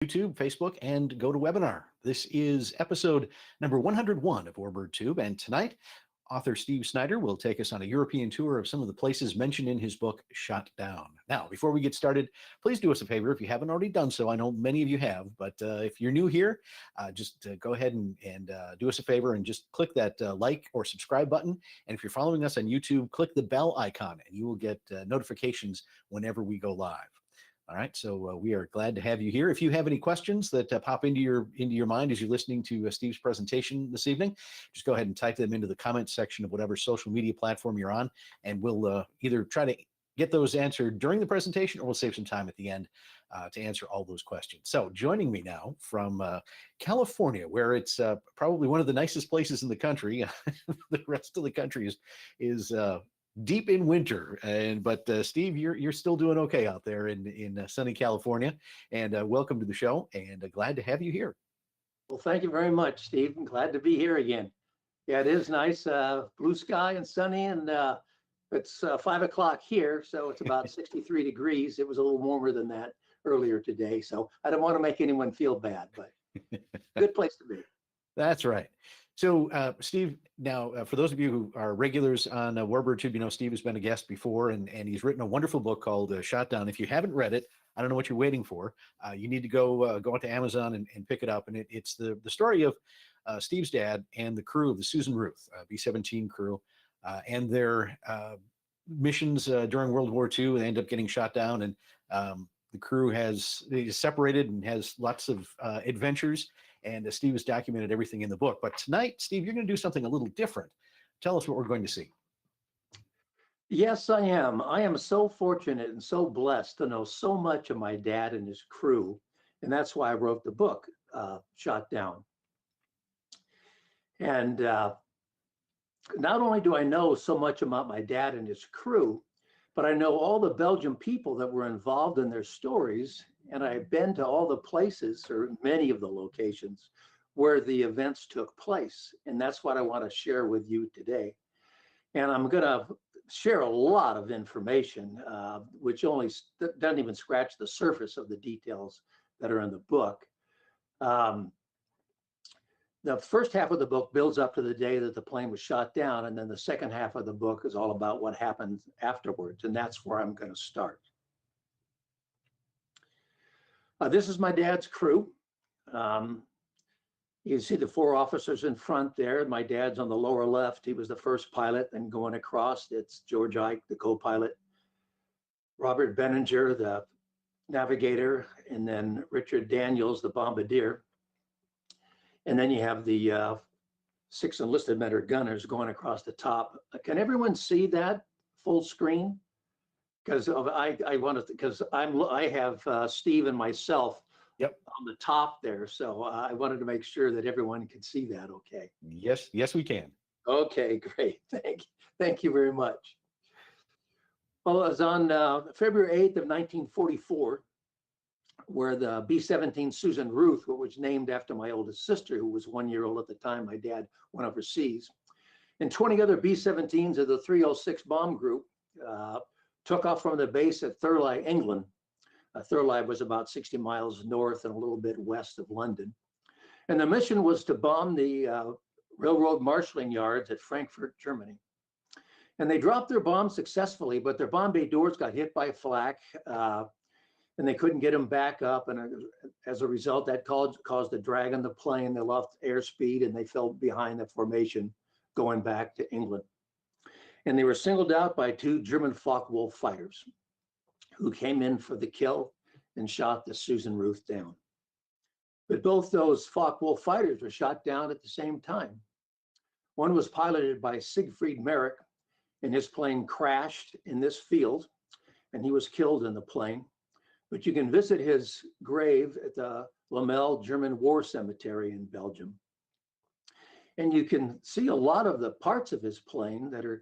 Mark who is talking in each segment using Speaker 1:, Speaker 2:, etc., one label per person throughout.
Speaker 1: YouTube, Facebook, and GoToWebinar. This is episode number 101 of Warbird Tube, and tonight, author Steve Snyder will take us on a European tour of some of the places mentioned in his book, Shot Down. Now, before we get started, please do us a favor if you haven't already done so. I know many of you have, but if you're new here, just go ahead and do us a favor and just click that like or subscribe button. And if you're following us on YouTube, click the bell icon and you will get notifications whenever we go live. All right, so we are glad to have you here. If you have any questions that pop into your mind as you're listening to Steve's presentation this evening, just go ahead and type them into the comments section of whatever social media platform you're on, and we'll either try to get those answered during the presentation or we'll save some time at the end to answer all those questions. So joining me now from California, where it's probably one of the nicest places in the country. The rest of the country is deep in winter, but Steve, you're still doing okay out there in sunny California, and welcome to the show, and glad to have you here.
Speaker 2: Well, thank you very much, Steve. I'm glad to be here again. Yeah, it is nice, blue sky and sunny, and it's 5 o'clock here, so it's about 63 degrees. It was a little warmer than that earlier today, so I don't want to make anyone feel bad, but good place to be.
Speaker 1: That's right. So, Steve, now, for those of you who are regulars on Warbird Tube, you know Steve has been a guest before, and he's written a wonderful book called Shot Down. If you haven't read it, I don't know what you're waiting for. You need to go onto Amazon and pick it up. And it's the story of Steve's dad and the crew of the Susan Ruth, B-17 crew, and their missions during World War II, and they end up getting shot down. And the crew is separated and has lots of adventures. And Steve has documented everything in the book. But tonight, Steve, you're going to do something a little different. Tell us what we're going to see.
Speaker 2: Yes, I am. I am so fortunate and so blessed to know so much of my dad and his crew. And that's why I wrote the book, Shot Down. And not only do I know so much about my dad and his crew, but I know all the Belgian people that were involved in their stories. And I've been to all the places, or many of the locations, where the events took place. And that's what I want to share with you today. And I'm going to share a lot of information, which only doesn't even scratch the surface of the details that are in the book. The first half of the book builds up to the day that the plane was shot down. And then the second half of the book is all about what happened afterwards. And that's where I'm going to start. This is my dad's crew. You can see the 4 officers in front there. My dad's on the lower left. He was the first pilot. And going across, it's George Ike, the co-pilot, Robert Benninger, the navigator, and then Richard Daniels, the bombardier. And then you have the 6 enlisted men or gunners going across the top. Can everyone see that full screen? Because I have Steve and myself on the top there, so I wanted to make sure that everyone could see that. Okay.
Speaker 1: Yes, we can.
Speaker 2: Okay, great. Thank you very much. Well, it was on February 8th of 1944, where the B-17 Susan Ruth, which was named after my oldest sister, who was 1 year old at the time my dad went overseas, and 20 other B-17s of the 306 bomb group took off from the base at Thurley, England. Thurley was about 60 miles north and a little bit west of London. And the mission was to bomb the railroad marshalling yards at Frankfurt, Germany. And they dropped their bombs successfully, but their bomb bay doors got hit by flak, and they couldn't get them back up. And as a result, that caused a drag on the plane. They lost airspeed and they fell behind the formation going back to England. And they were singled out by 2 German Focke-Wulf fighters who came in for the kill and shot the Susan Ruth down. But both those Focke-Wulf fighters were shot down at the same time. One was piloted by Siegfried Merrick, and his plane crashed in this field, and he was killed in the plane. But you can visit his grave at the Lamel German War Cemetery in Belgium. And you can see a lot of the parts of his plane that are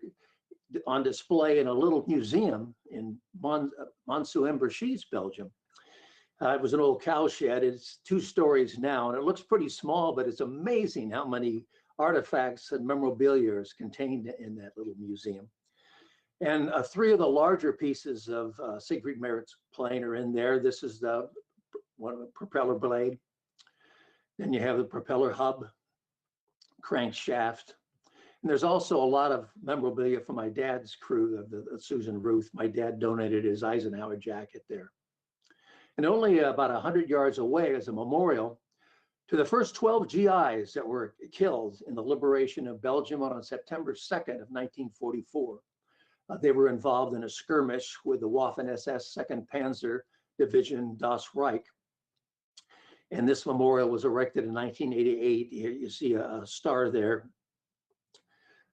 Speaker 2: on display in a little museum in Monceau-en-Berchies, Belgium. It was an old cow shed. It's 2 stories now, and it looks pretty small, but it's amazing how many artifacts and memorabilia is contained in that little museum. And 3 of the larger pieces of Siegfried Merrick's plane are in there. This is the one of the propeller blade. Then you have the propeller hub, crankshaft. And there's also a lot of memorabilia from my dad's crew, the Susan Ruth. My dad donated his Eisenhower jacket there. And only about 100 yards away is a memorial to the first 12 GIs that were killed in the liberation of Belgium on September 2nd of 1944. They were involved in a skirmish with the Waffen-SS 2nd Panzer Division Das Reich. And this memorial was erected in 1988. Here you see a star there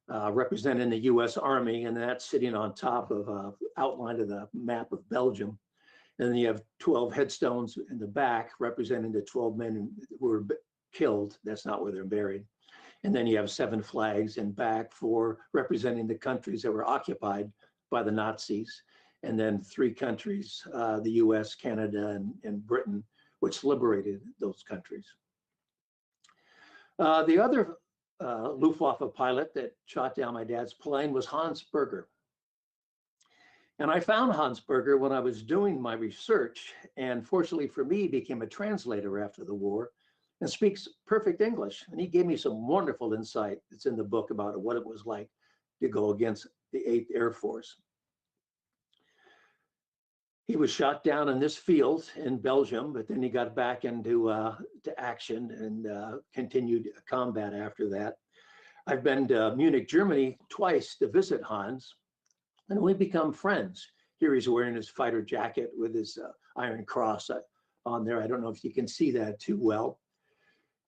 Speaker 2: representing the US Army, and that's sitting on top of outline of the map of Belgium. And then you have 12 headstones in the back representing the 12 men who were killed. That's not where they're buried. And then you have 7 flags in back for representing the countries that were occupied by the Nazis. And then 3 countries, the US, Canada, and Britain, which liberated those countries. The other Luftwaffe pilot that shot down my dad's plane was Hans Berger. And I found Hans Berger when I was doing my research, and fortunately for me, he became a translator after the war and speaks perfect English. And he gave me some wonderful insight that's in the book about what it was like to go against the 8th Air Force. He was shot down in this field in Belgium, but then he got back into to action and continued combat after that. I've been to Munich, Germany twice to visit Hans, and we become friends. Here he's wearing his fighter jacket with his Iron Cross on there. I don't know if you can see that too well.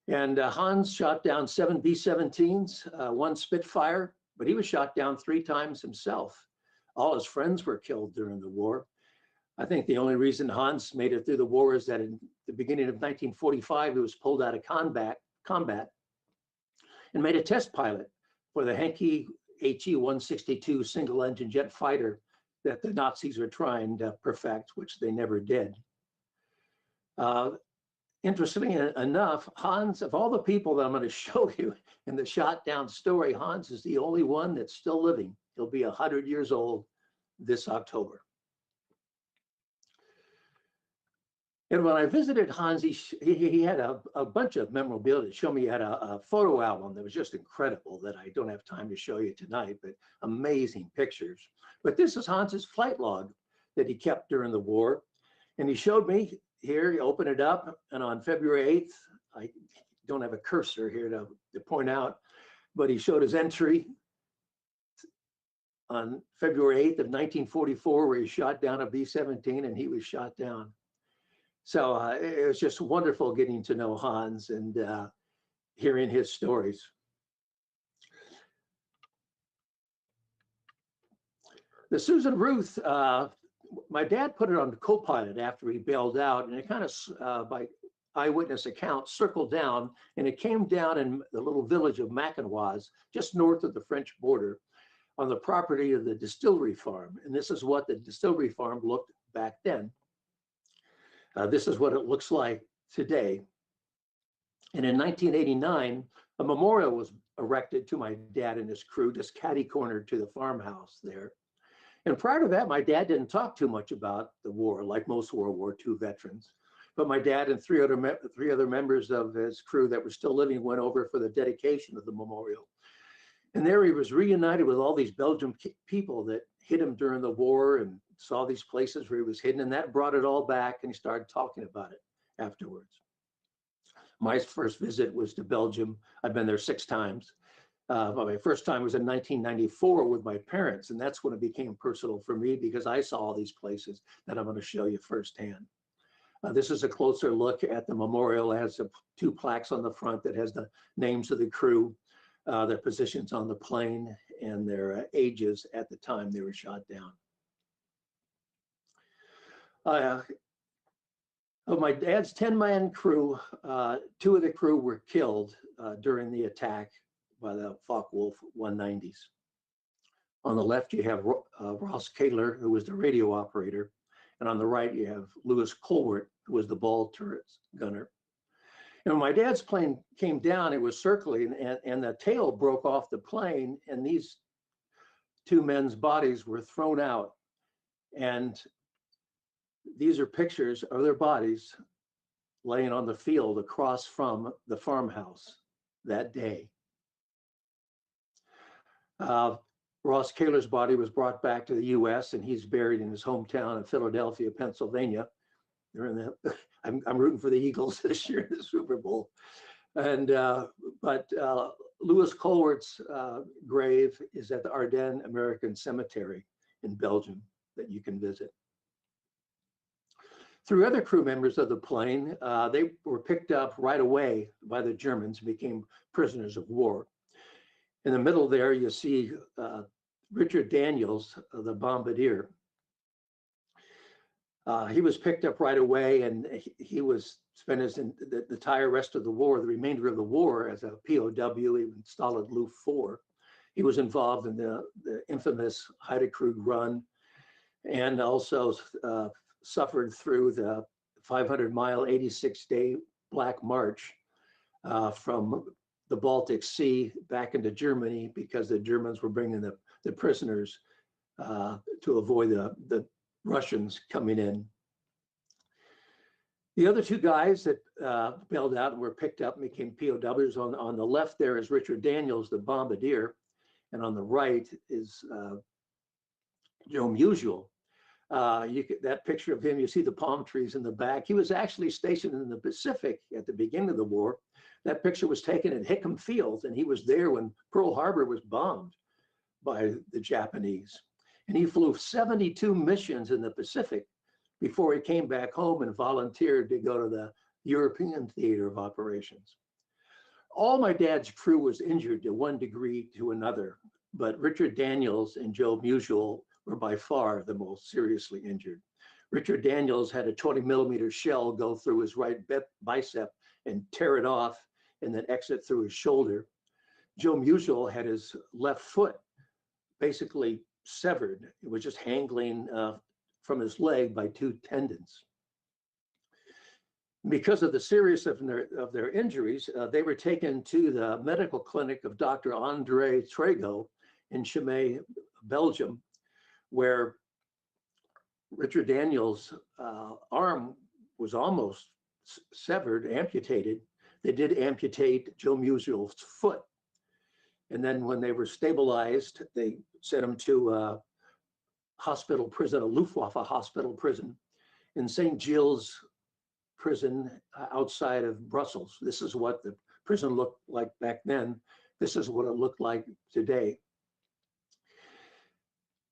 Speaker 2: And Hans shot down 7 B-17s, 1 Spitfire, but he was shot down 3 times himself. All his friends were killed during the war. I think the only reason Hans made it through the war is that in the beginning of 1945, he was pulled out of combat and made a test pilot for the Henke HE-162 single-engine jet fighter that the Nazis were trying to perfect, which they never did. Interestingly enough, Hans, of all the people that I'm going to show you in the shot down story, Hans is the only one that's still living. He'll be 100 years old this October. And when I visited Hans, he had a bunch of memorabilia to show me. He had a photo album that was just incredible that I don't have time to show you tonight, but amazing pictures. But this is Hans's flight log that he kept during the war. And he showed me here, you open it up, and on February 8th, I don't have a cursor here to point out, but he showed his entry on February 8th of 1944, where he shot down a B-17 and he was shot down. So it was just wonderful getting to know Hans and hearing his stories. The Susan Ruth, my dad put it on the co-pilot after he bailed out, and it kind of, by eyewitness account, circled down, and it came down in the little village of Macanoise, just north of the French border, on the property of the distillery farm. And this is what the distillery farm looked back then. This is what it looks like today. And in 1989, a memorial was erected to my dad and his crew, just catty-cornered to the farmhouse there. And prior to that, my dad didn't talk too much about the war, like most World War II veterans. But my dad and three other members of his crew that were still living went over for the dedication of the memorial. And there he was reunited with all these Belgian people that hit him during the war and saw these places where he was hidden, and that brought it all back, and he started talking about it afterwards. My first visit was to Belgium. I've been there 6 times. My first time was in 1994 with my parents, and that's when it became personal for me because I saw all these places that I'm going to show you firsthand. This is a closer look at the memorial. It has 2 plaques on the front that has the names of the crew, their positions on the plane, and their ages at the time they were shot down. Of my dad's 10-man crew, 2 of the crew were killed during the attack by the Focke-Wulf 190s. On the left, you have Ross Kaler, who was the radio operator. And on the right, you have Louis Colbert, who was the ball turret gunner. And when my dad's plane came down, it was circling, and the tail broke off the plane, and these 2 men's bodies were thrown out. And these are pictures of their bodies laying on the field across from the farmhouse that day. Ross Kaler's body was brought back to the U.S. and he's buried in his hometown of Philadelphia, Pennsylvania. They're in the, I'm rooting for the Eagles this year in the Super Bowl. And but Louis Colwert's grave is at the Ardennes American Cemetery in Belgium that you can visit. 3 other crew members of the plane, they were picked up right away by the Germans and became prisoners of war. In the middle there, you see Richard Daniels, the bombardier. He was picked up right away, and he was spent the entire rest of the war, the remainder of the war, as a POW, even Stolid Luft 4. He was involved in the infamous Heidekreuz run, and also suffered through the 500-mile, 86-day Black March from the Baltic Sea back into Germany, because the Germans were bringing the prisoners to avoid the Russians coming in. The other 2 guys that bailed out and were picked up and became POWs, on the left there is Richard Daniels, the bombardier, and on the right is Joe Musial. That picture of him, you see the palm trees in the back. He was actually stationed in the Pacific at the beginning of the war. That picture was taken at Hickam Field, and he was there when Pearl Harbor was bombed by the Japanese. And he flew 72 missions in the Pacific before he came back home and volunteered to go to the European theater of operations. All my dad's crew was injured to one degree to another, but Richard Daniels and Joe Musial were by far the most seriously injured. Richard Daniels had a 20-millimeter shell go through his right bicep and tear it off and then exit through his shoulder. Joe Musial had his left foot basically severed. It was just hanging from his leg by 2 tendons. Because of the seriousness of their injuries, they were taken to the medical clinic of Dr. Andre Trego in Chimay, Belgium, where Richard Daniels' arm was almost severed, amputated. They did amputate Joe Musial's foot. And then when they were stabilized, they sent him to a hospital prison, a Luftwaffe hospital prison in St. Gilles prison outside of Brussels. This is what the prison looked like back then. This is what it looked like today.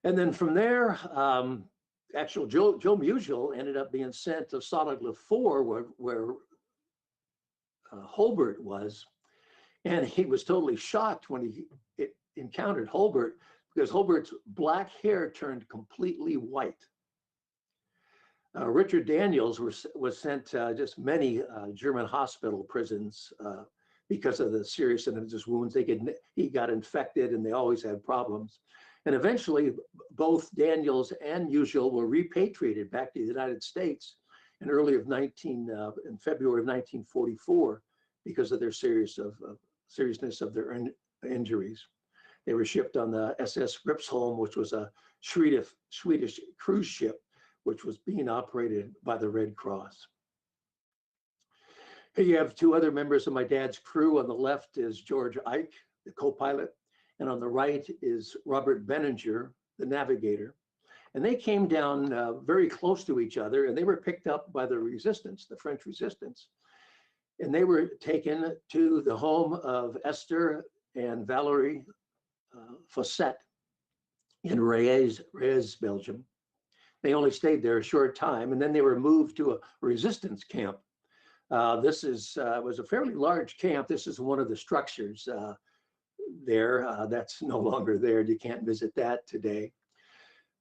Speaker 2: And then from there, actual Joe Musial ended up being sent to Solid Luft 4, where Holbert was. And he was totally shocked when he encountered Holbert, because Holbert's black hair turned completely white. Richard Daniels was sent to just many German hospital prisons because of the seriousness of his wounds. He got infected, and they always had problems. And eventually, both Daniels and Musial were repatriated back to the United States in February of 1944 because of their seriousness of their injuries. They were shipped on the SS Gripsholm, which was a Swedish cruise ship, which was being operated by the Red Cross. Here you have 2 other members of my dad's crew. On the left is George Ike, the co-pilot, and on the right is Robert Benninger, the navigator. And they came down very close to each other, and they were picked up by the resistance, the French resistance. And they were taken to the home of Esther and Valerie Fosset in Reyes, Belgium. They only stayed there a short time, and then they were moved to a resistance camp. This was a fairly large camp. This is one of the structures there. That's no longer there. You can't visit that today.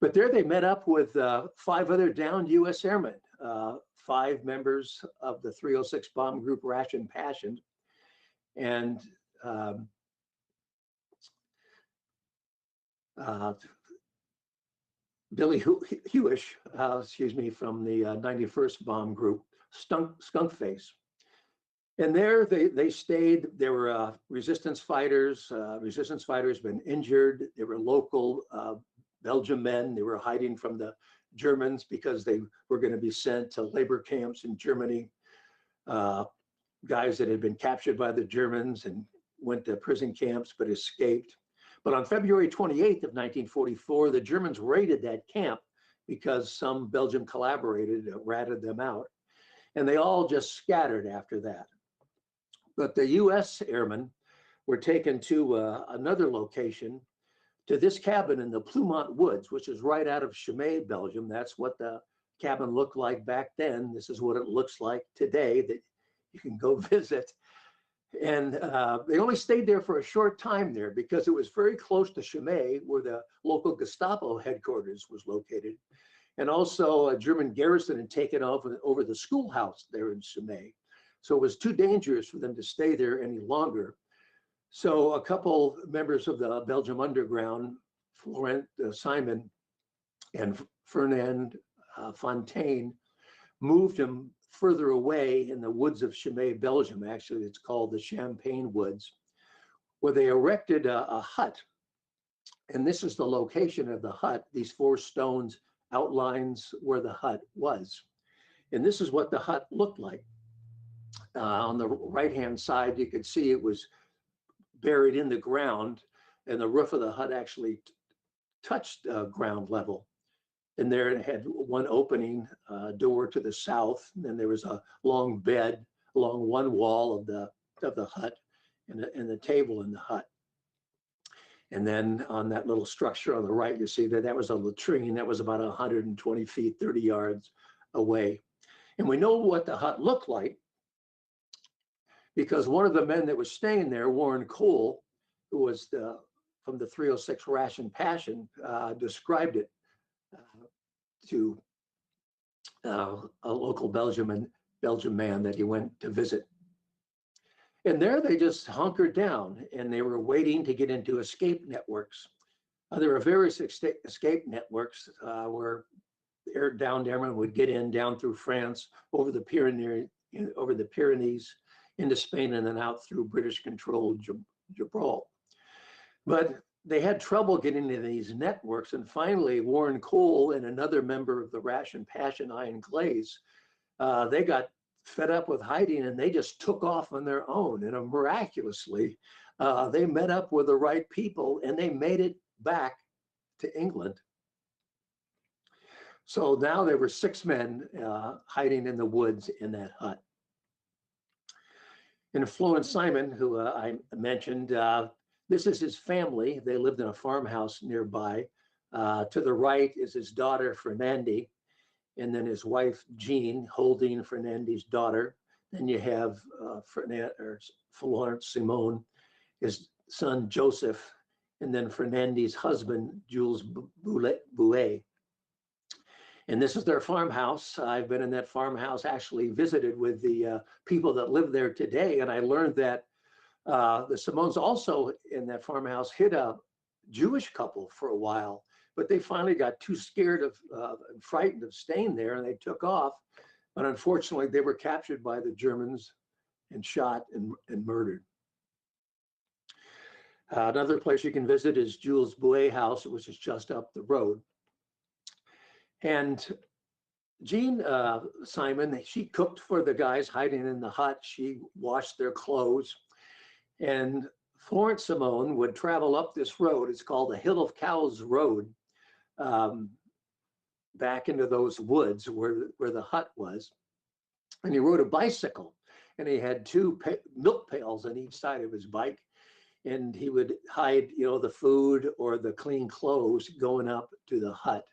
Speaker 2: But there they met up with 5 other downed U.S. airmen, 5 members of the 306 Bomb Group Ration Passion, and Billy Hewish, from the 91st Bomb Group, Skunk Face. And there they stayed. There were resistance fighters. Resistance fighters been injured. They were local Belgian men. They were hiding from the Germans because they were going to be sent to labor camps in Germany. guys that had been captured by the Germans and went to prison camps but escaped. But on February 28th of 1944, the Germans raided that camp because some Belgian collaborators ratted them out. And they all just scattered after that. But the US airmen were taken to another location, to this cabin in the Plumont Woods, which is right out of Chimay, Belgium. That's what the cabin looked like back then. This is what it looks like today, that you can go visit. And they only stayed there for a short time there because it was very close to Chimay, where the local Gestapo headquarters was located. And also a German garrison had taken over the schoolhouse there in Chimay. So it was too dangerous for them to stay there any longer. So a couple members of the Belgium Underground, Florent Simon and Fernand Fontaine, moved him further away in the woods of Chimay, Belgium. Actually, it's called the Champagne Woods, where they erected a hut. And this is the location of the hut. These 4 stones outlines where the hut was. And this is what the hut looked like. On the right-hand side, you could see it was buried in the ground, and the roof of the hut actually touched ground level. And there it had one opening door to the south. And then there was a long bed along one wall of the hut, and the table in the hut. And then on that little structure on the right, you see that was a latrine that was about 120 feet, 30 yards away. And we know what the hut looked like because one of the men that was staying there, Warren Cole, who was from the 306 Ration Passion, described it to a local Belgian man that he went to visit. And there they just hunkered down, and they were waiting to get into escape networks. There were various escape networks where downed airmen would get in down through France, over the Pyrenees, into Spain, and then out through British-controlled Gibraltar. But they had trouble getting into these networks, and finally Warren Cole and another member of the Ration Passion, Ian Glaze, they got fed up with hiding, and they just took off on their own. And miraculously, they met up with the right people, and they made it back to England. So now there were 6 men hiding in the woods in that hut. And Florent Simon, who I mentioned, this is his family. They lived in a farmhouse nearby. To the right is his daughter, Fernandi, and then his wife, Jean, holding Fernandi's daughter. Then you have Florent Simon, his son, Joseph, and then Fernandi's husband, Jules Bouet. And this is their farmhouse. I've been in that farmhouse, actually visited with the people that live there today. And I learned that the Simons also in that farmhouse hid a Jewish couple for a while, but they finally got too scared and frightened of staying there, and they took off. But unfortunately, they were captured by the Germans and shot and murdered. Another place you can visit is Jules Bouet house, which is just up the road. And Jean Simon, she cooked for the guys hiding in the hut. She washed their clothes. And Florent Simon would travel up this road. It's called the Hill of Cows Road, back into those woods where the hut was. And he rode a bicycle, and he had 2 milk pails on each side of his bike. And he would hide, the food or the clean clothes going up to the hut.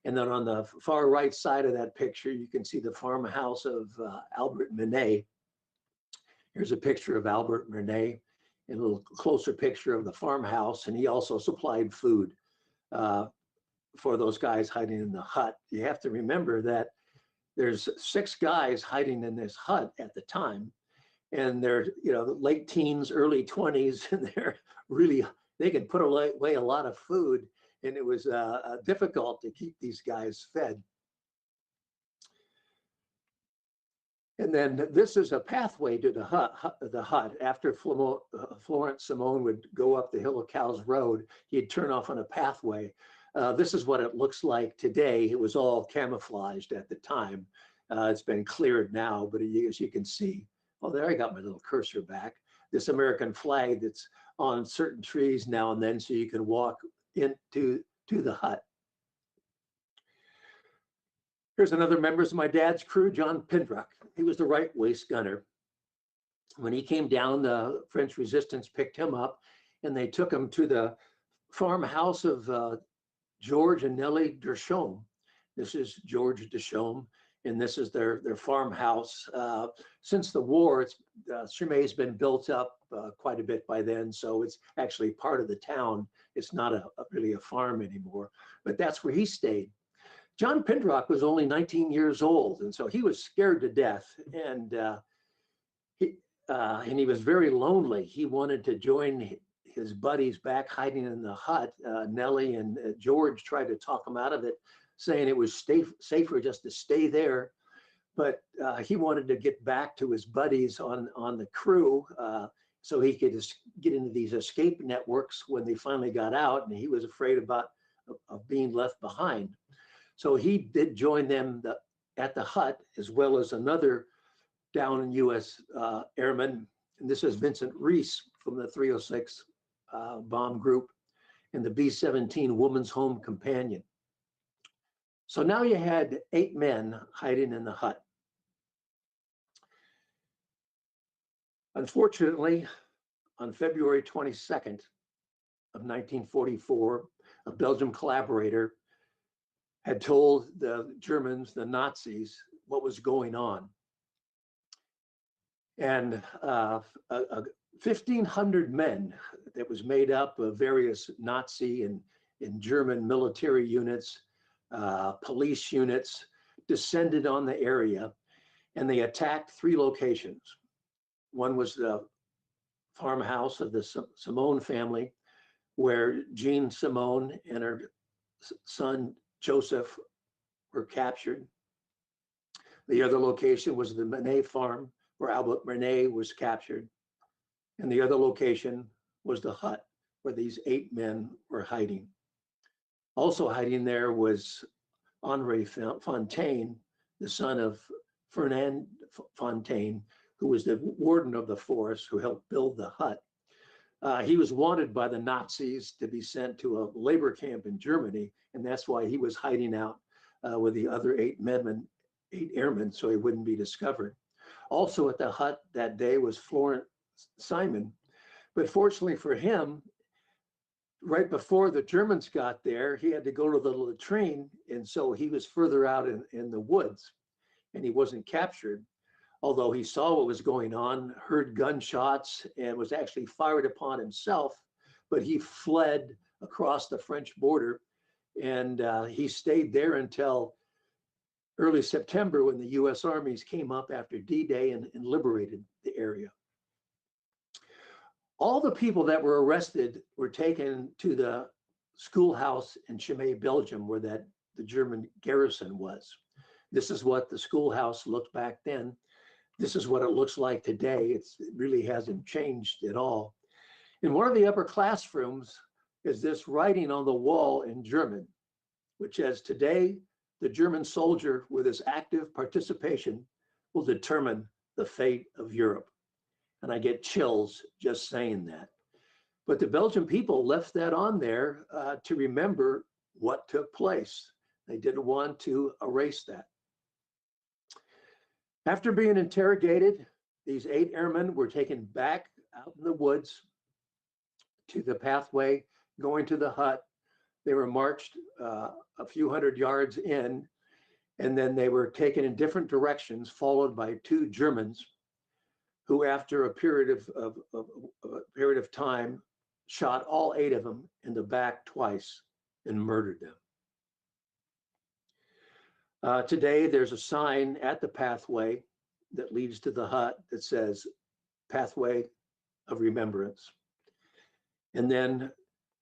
Speaker 2: And then on the far right side of that picture, you can see the farmhouse of Albert Minet. Here's a picture of Albert Minet, and a little closer picture of the farmhouse. And he also supplied food for those guys hiding in the hut. You have to remember that there's 6 guys hiding in this hut at the time. And they're, late teens, early 20s, and they could put away a lot of food. And it was difficult to keep these guys fed. And then this is a pathway to the hut. After Florent Simon would go up the Hill of Cows Road, he'd turn off on a pathway. This is what it looks like today. It was all camouflaged at the time. It's been cleared now, but as you can see, oh, there I got my little cursor back. This American flag that's on certain trees now and then, so you can walk into the hut. Here's another member of my dad's crew, John Pindrock. He was the right waist gunner. When he came down, the French resistance picked him up, and they took him to the farmhouse of George and Nellie Dershome. This is George Dershome, and this is their farmhouse. Since the war, Chimay has been built up quite a bit by then, so it's actually part of the town. It's not really a farm anymore, but that's where he stayed. John Pindrock was only 19 years old, and so he was scared to death, and he was very lonely. He wanted to join his buddies back hiding in the hut. Nellie and George tried to talk him out of it, saying it was safer just to stay there. But he wanted to get back to his buddies on the crew so he could get into these escape networks when they finally got out, and he was afraid of being left behind. So he did join them at the hut, as well as another down U.S. airman. And this is Vincent Reese from the 306 bomb group and the B-17 Woman's Home Companion. So now you had 8 men hiding in the hut. Unfortunately, on February 22nd of 1944, a Belgian collaborator had told the Germans, the Nazis, what was going on. And 1,500 men that was made up of various Nazi and German military units, police units, descended on the area, and they attacked 3 locations. One was the farmhouse of the Simone family, where Jean Simone and her son Joseph were captured. The other location was the Manet farm, where Albert Manet was captured. And the other location was the hut where these 8 men were hiding. Also hiding there was Henri Fontaine, the son of Fernand Fontaine, who was the warden of the forest who helped build the hut. He was wanted by the Nazis to be sent to a labor camp in Germany, and that's why he was hiding out with the other 8 airmen, so he wouldn't be discovered. Also at the hut that day was Florent Simon, but fortunately for him, right before the Germans got there, he had to go to the latrine, and so he was further out in the woods, and he wasn't captured. Although he saw what was going on, heard gunshots, and was actually fired upon himself, but he fled across the French border, and he stayed there until early September, when the US armies came up after D-Day and liberated the area. All the people that were arrested were taken to the schoolhouse in Chimay, Belgium, where the German garrison was. This is what the schoolhouse looked back then. This is what it looks like today. It really hasn't changed at all. In one of the upper classrooms is this writing on the wall in German, which says, "Today, the German soldier with his active participation will determine the fate of Europe." And I get chills just saying that. But the Belgian people left that on there to remember what took place. They didn't want to erase that. After being interrogated, these 8 airmen were taken back out in the woods to the pathway going to the hut. They were marched a few hundred yards in, and then they were taken in different directions, followed by 2 Germans, who, after a period of time, shot all 8 of them in the back twice and murdered them. Today, there's a sign at the pathway that leads to the hut that says "Pathway of Remembrance." And then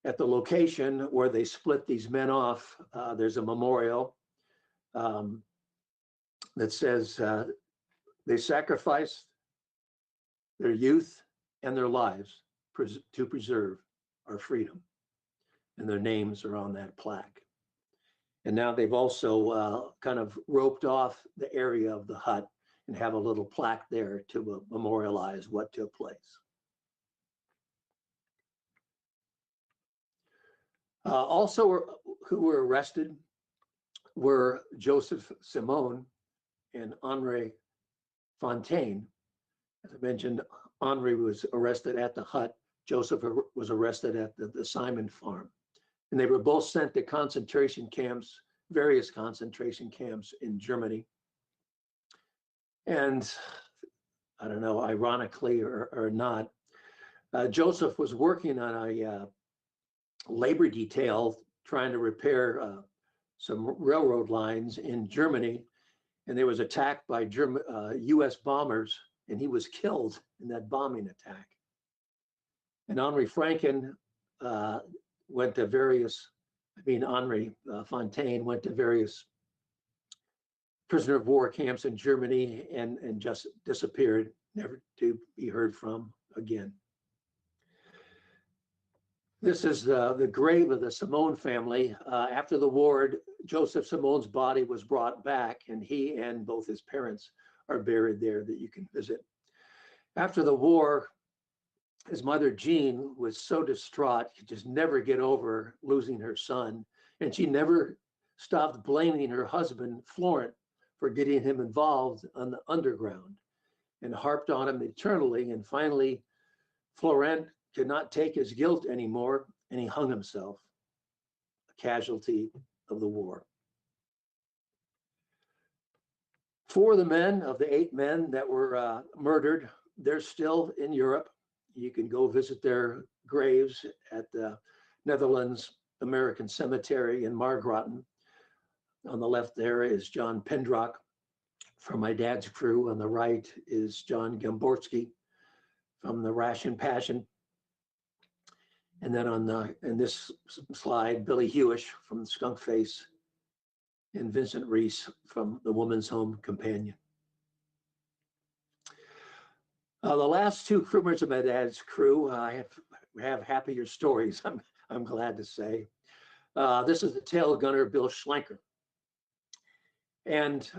Speaker 2: at the location where they split these men off, there's a memorial that says they sacrificed their youth and their lives to preserve our freedom. And their names are on that plaque. And now they've also kind of roped off the area of the hut and have a little plaque there to memorialize what took place. Also who were arrested were Joseph Simon and Henri Fontaine. As I mentioned, Henri was arrested at the hut. Joseph was arrested at the Simon farm. And they were both sent to concentration camps, various concentration camps in Germany. And I don't know, ironically or not, Joseph was working on a labor detail trying to repair some railroad lines in Germany. And there was attacked by US bombers, and he was killed in that bombing attack. And Henri Franken went to various, Henri Fontaine went to various prisoner of war camps in Germany and just disappeared, never to be heard from again. This is the grave of the Simon family. After the war, Joseph Simon's body was brought back, and he and both his parents are buried there that you can visit. After the war, his mother, Jean, was so distraught, she could just never get over losing her son. And she never stopped blaming her husband, Florent, for getting him involved on the underground and harped on him eternally. And finally, Florent could not take his guilt anymore, and he hung himself, a casualty of the war. 4 of the men of the 8 men that were murdered, they're still in Europe. You can go visit their graves at the Netherlands American Cemetery in Margraten. On the left there is John Pendrock from my dad's crew. On the right is John Gamborski from the Ration Passion. And then in this slide, Billy Hewish from the Skunk Face and Vincent Reese from the Woman's Home Companion. The last 2 crew members of my dad's crew have happier stories, I'm glad to say. This is the tail gunner, Bill Schlenker. And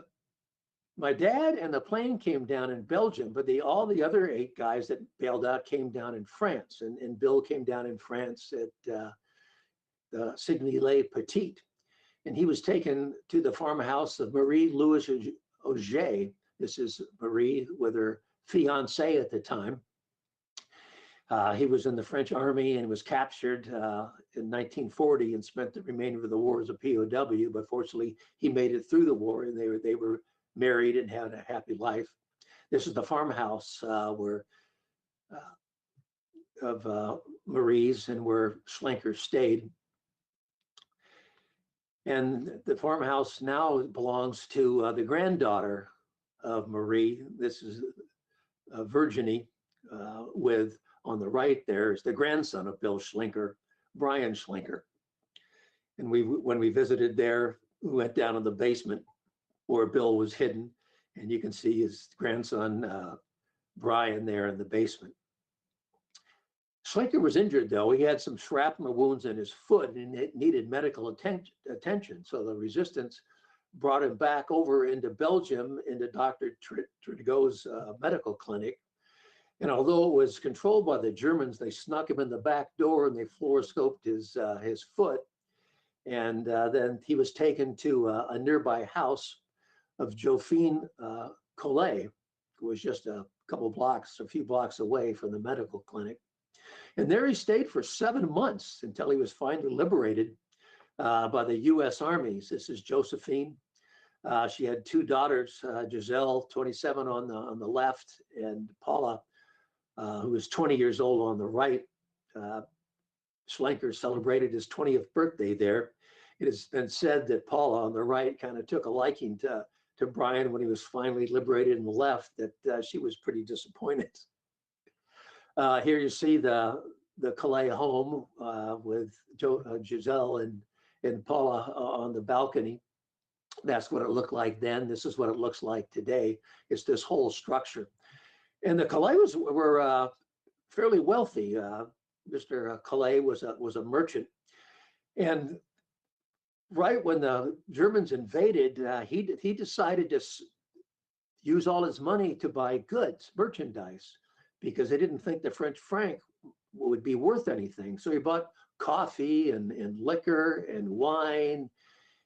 Speaker 2: my dad and the plane came down in Belgium, but all the other 8 guys that bailed out came down in France. And Bill came down in France at the Signy-les-Petits. And he was taken to the farmhouse of Marie-Louise Auger. This is Marie with her fiance at the time. He was in the French army and was captured in 1940 and spent the remainder of the war as a POW, but fortunately he made it through the war, and they were married and had a happy life. This is the farmhouse of Marie's and where Schlenker stayed. And the farmhouse now belongs to the granddaughter of Marie. This is Virginie, with on the right there is the grandson of Bill Schlenker, Brian Schlenker. And when we visited there, we went down in the basement where Bill was hidden, and you can see his grandson, Brian, there in the basement. Schlenker was injured, though. He had some shrapnel wounds in his foot, and it needed medical attention. So the resistance brought him back over into Belgium, into Dr. Trigo's medical clinic. And although it was controlled by the Germans, they snuck him in the back door and they fluoroscoped his foot. And then he was taken to a nearby house of Josephine Collet, who was just a few blocks away from the medical clinic. And there he stayed for 7 months until he was finally liberated by the US armies. This is Josephine. She had 2 daughters, Giselle, 27 on the left, and Paula, who was 20 years old on the right. Schlenker celebrated his 20th birthday there. It has been said that Paula on the right kind of took a liking to Brian when he was finally liberated and left, that she was pretty disappointed. Here you see the Calais home with Giselle and Paula on the balcony. That's what it looked like then. This is what it looks like today. It's this whole structure. And the Calais were fairly wealthy. Mr. Calais was a merchant. And right when the Germans invaded, he decided to use all his money to buy goods, merchandise, because they didn't think the French franc would be worth anything. So he bought coffee and liquor and wine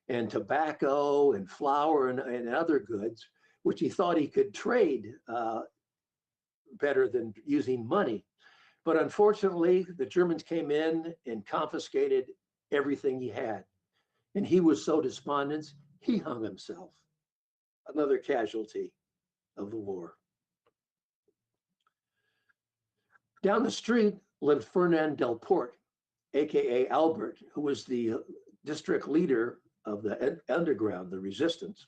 Speaker 2: and tobacco and flour and other goods, which he thought he could trade better than using money. But unfortunately, the Germans came in and confiscated everything he had. And he was so despondent, he hung himself. Another casualty of the war. Down the street lived Fernand Delport, AKA Albert, who was the district leader of the underground, the resistance.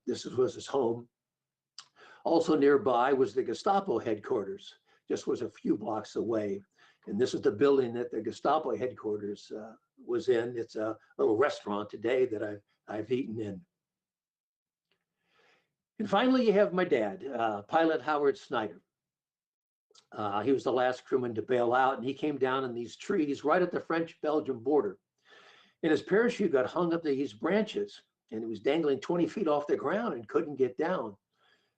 Speaker 2: This was his home. Also nearby was the Gestapo headquarters, just was a few blocks away. And this is the building that the Gestapo headquarters was in. It's a little restaurant today that I've eaten in. And finally, you have my dad, Pilot Howard Snyder. He was the last crewman to bail out, and he came down in these trees right at the French-Belgium border. And his parachute got hung up to these branches, and it was dangling 20 feet off the ground and couldn't get down.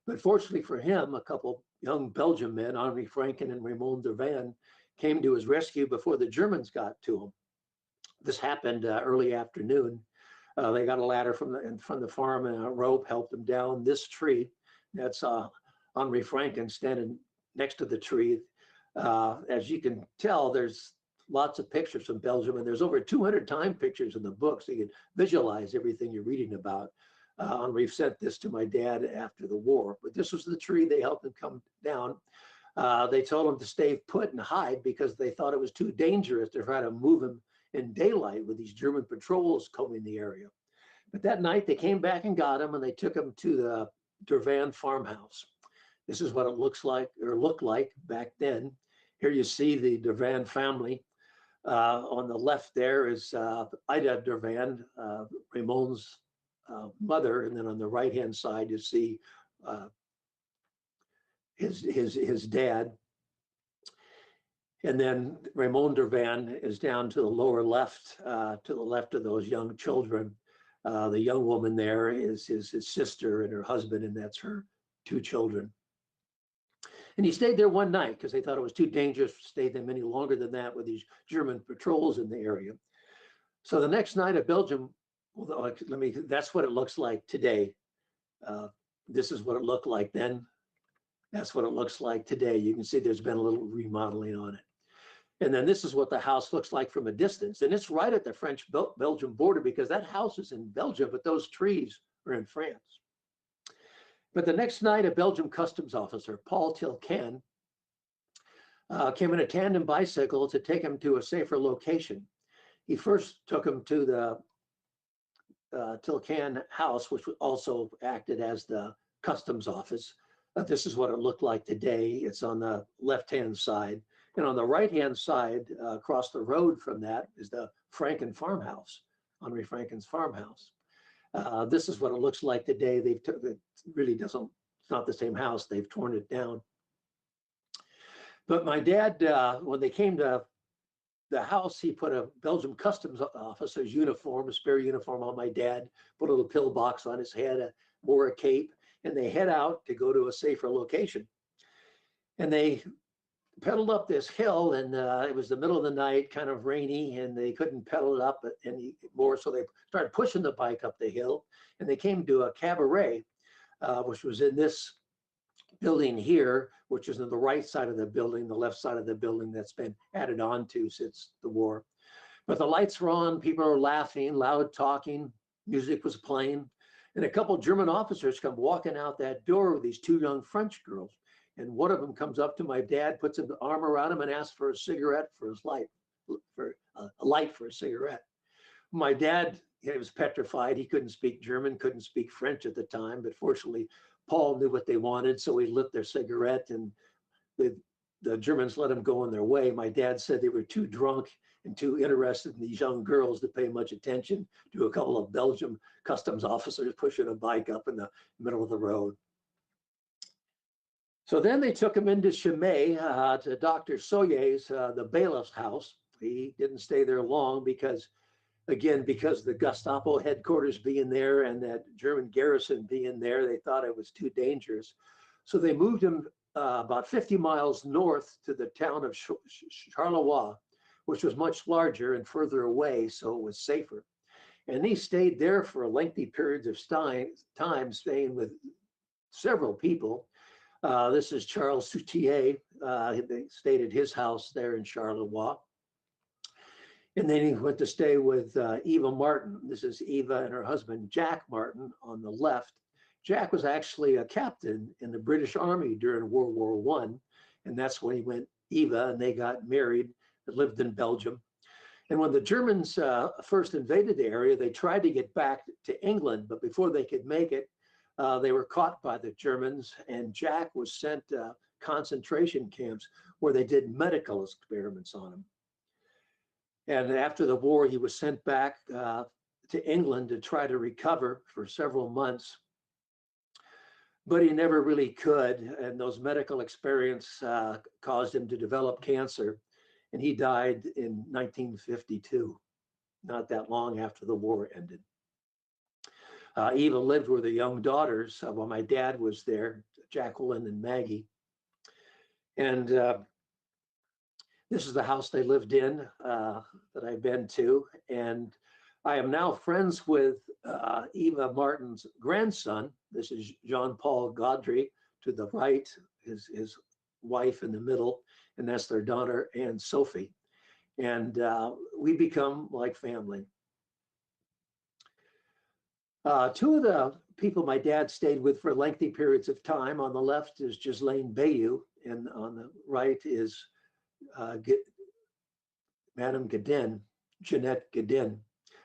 Speaker 2: But fortunately for him, a couple young Belgian men, Henri Franken and Raymond Dervan, came to his rescue before the Germans got to him. This happened early afternoon. They got a ladder from the farm and a rope helped them down this tree. That's Henri Franken standing next to the tree. As you can tell, there's lots of pictures from Belgium, and there's over 200 time pictures in the book, so you can visualize everything you're reading about. Henri sent this to my dad after the war, but this was the tree. They helped him come down. They told him to stay put and hide because they thought it was too dangerous to try to move him in daylight with these German patrols combing the area. But that night they came back and got him, and they took him to the Dervan farmhouse. This is what it looks like, or looked like back then. Here you see the Dervan family. On the left there is Ida Dervan, Raymond's mother, and then on the right-hand side you see his dad. And then Raymond Dervan is down to the lower left, to the left of those young children. The young woman there is his sister and her husband, and that's her 2 children. And he stayed there one night because they thought it was too dangerous to stay there any longer than that with these German patrols in the area. So the next night of Belgium, well, that's what it looks like today. This is what it looked like then. That's what it looks like today. You can see there's been a little remodeling on it. And then this is what the house looks like from a distance. And it's right at the French-Belgium border because that house is in Belgium, but those trees are in France. But the next night, a Belgian customs officer, Paul Tilcan, came in a tandem bicycle to take him to a safer location. He first took him to the Tilcan house, which also acted as the customs office. This is what it looked like today. It's on the left-hand side. And on the right-hand side, across the road from that, is the Franken farmhouse, Henri Franken's farmhouse. This is what it looks like today. It really doesn't, it's not the same house. They've torn it down. But my dad, when they came to the house, he put a Belgian customs officer's uniform, a spare uniform on my dad, put a little pillbox on his head, wore a cape, and they head out to go to a safer location. And they pedaled up this hill, and it was the middle of the night, kind of rainy, and they couldn't pedal it up anymore. So they started pushing the bike up the hill, and they came to a cabaret, which was in this building here, which is on the right side of the building, the left side of the building that's been added on to since the war. But the lights were on, people are laughing, loud talking, music was playing, and a couple of German officers come walking out that door with these 2 young French girls. And one of them comes up to my dad, puts an arm around him and asks for a cigarette for his light, for a light for a cigarette. My dad, he was petrified. He couldn't speak German, couldn't speak French at the time, but fortunately, Paul knew what they wanted, so he lit their cigarette, and the Germans let him go on their way. My dad said they were too drunk and too interested in these young girls to pay much attention to a couple of Belgian customs officers pushing a bike up in the middle of the road. So then they took him into Chimay to Dr. Soyer's, the bailiff's house. He didn't stay there long because again, because the Gestapo headquarters being there and that German garrison being there, they thought it was too dangerous. So they moved him about 50 miles north to the town of Charleroi, which was much larger and further away, so it was safer. And he stayed there for lengthy periods of time, staying with several people. This is Charles Soutier. They stayed at his house there in Charleroi. And then he went to stay with Eva Martin. This is Eva and her husband, Jack Martin, on the left. Jack was actually a captain in the British Army during World War I. And that's when he met Eva and they got married, lived in Belgium. And when the Germans first invaded the area, they tried to get back to England, but before they could make it, they were caught by the Germans, and Jack was sent to concentration camps where they did medical experiments on him. And after the war, he was sent back to England to try to recover for several months. But he never really could, and those medical experiments caused him to develop cancer, and he died in 1952, not that long after the war ended. Eva lived with her young daughters while my dad was there, Jacqueline and Maggie. And this is the house they lived in that I've been to. And I am now friends with Eva Martin's grandson. This is Jean-Paul Gaudry to the right, his wife in the middle, and that's their daughter, Anne Sophie. And we become like family. Two of the people my dad stayed with for lengthy periods of time, on the left is Ghislaine Bayou, and on the right is Madame Gadin, Jeanette Gadin.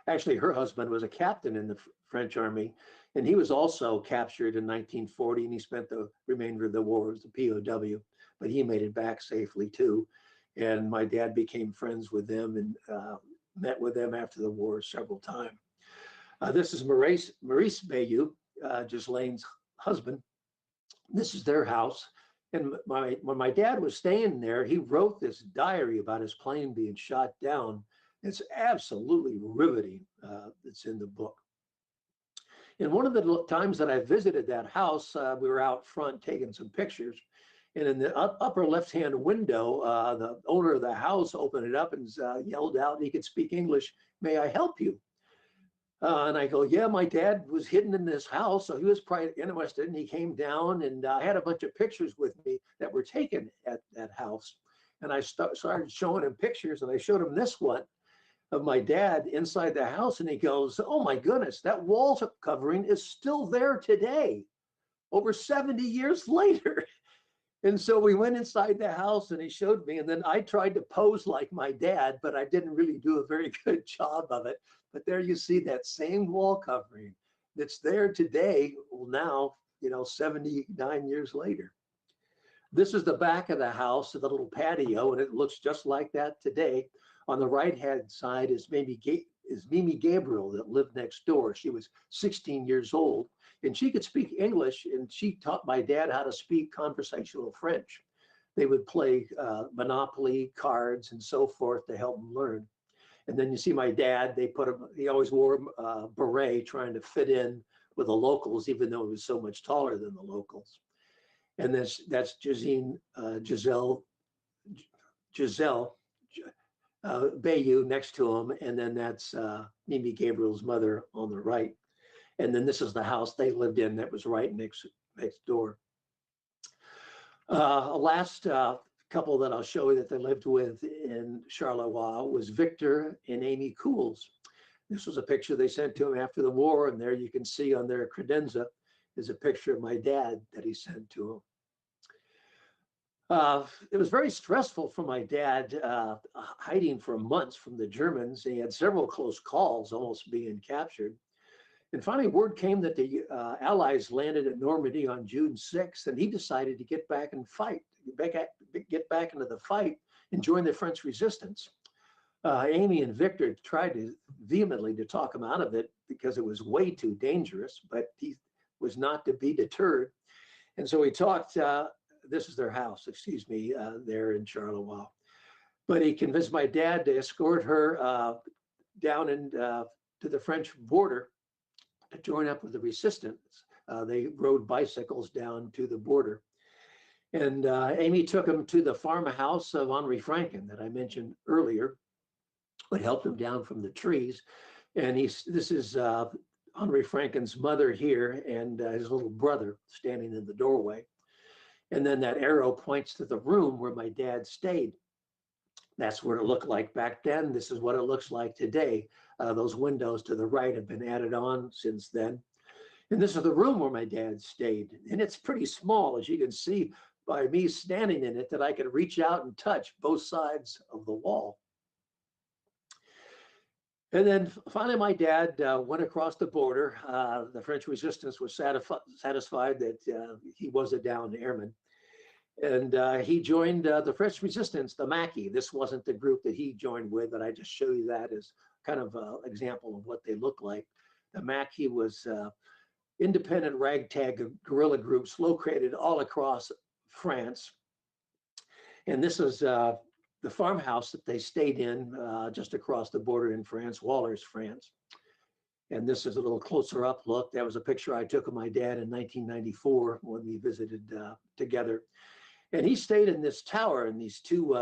Speaker 2: Actually, her husband was a captain in the French army, and he was also captured in 1940, and he spent the remainder of the war as a POW, but he made it back safely too. And my dad became friends with them and met with them after the war several times. This is Maurice Bayou, Ghislaine's husband. This is their house. And when my dad was staying there, he wrote this diary about his plane being shot down. It's absolutely riveting. It's in the book. And one of the times that I visited that house, we were out front taking some pictures. And in the upper left-hand window, the owner of the house opened it up and yelled out, he could speak English, "May I help you?" And I go, yeah, my dad was hidden in this house, so he was probably interested, and he came down, and I had a bunch of pictures with me that were taken at that house. And I started showing him pictures, and I showed him this one of my dad inside the house, and he goes, oh my goodness, that wall covering is still there today, over 70 years later. And so we went inside the house and he showed me, and then I tried to pose like my dad, but I didn't really do a very good job of it. But there you see that same wall covering that's there today, well, now, 79 years later. This is the back of the house, the little patio, and it looks just like that today. On the right-hand side is Mimi Gabriel that lived next door. She was 16 years old, and she could speak English, and she taught my dad how to speak conversational French. They would play Monopoly, cards, and so forth to help them learn. And then you see my dad, he always wore a beret trying to fit in with the locals, even though he was so much taller than the locals. And that's Giselle Bayou next to him, and then that's Mimi Gabriel's mother on the right. And then this is the house they lived in that was right next door. Last couple that I'll show you that they lived with in Charleroi was Victor and Amy Cools. This was a picture they sent to him after the war, and there you can see on their credenza is a picture of my dad that he sent to him. It was very stressful for my dad, hiding for months from the Germans. He had several close calls, almost being captured. And finally, word came that the Allies landed at Normandy on June 6th, and he decided to get back and fight, get back into the fight and join the French resistance. Amy and Victor tried vehemently to talk him out of it because it was way too dangerous, but he was not to be deterred. And so he talked, this is their house, there in Charleroi. But he convinced my dad to escort her down to the French border to join up with the resistance. They rode bicycles down to the border. And Amy took him to the farmhouse of Henri Franken that I mentioned earlier, what helped him down from the trees. And this is Henri Franken's mother here and his little brother standing in the doorway. And then that arrow points to the room where my dad stayed. That's what it looked like back then. This is what it looks like today. Those windows to the right have been added on since then. And this is the room where my dad stayed. And it's pretty small, as you can see by me standing in it, that I could reach out and touch both sides of the wall. And then finally, my dad went across the border. The French resistance was satisfied that he was a downed airman. And he joined the French resistance, the Maquis. This wasn't the group that he joined with, but I just show you that as kind of an example of what they look like. The Maquis was independent ragtag guerrilla groups located all across France. And this is the farmhouse that they stayed in just across the border in France, Wallers, France. And this is a little closer up look. That was a picture I took of my dad in 1994 when we visited together. And he stayed in this tower in these two,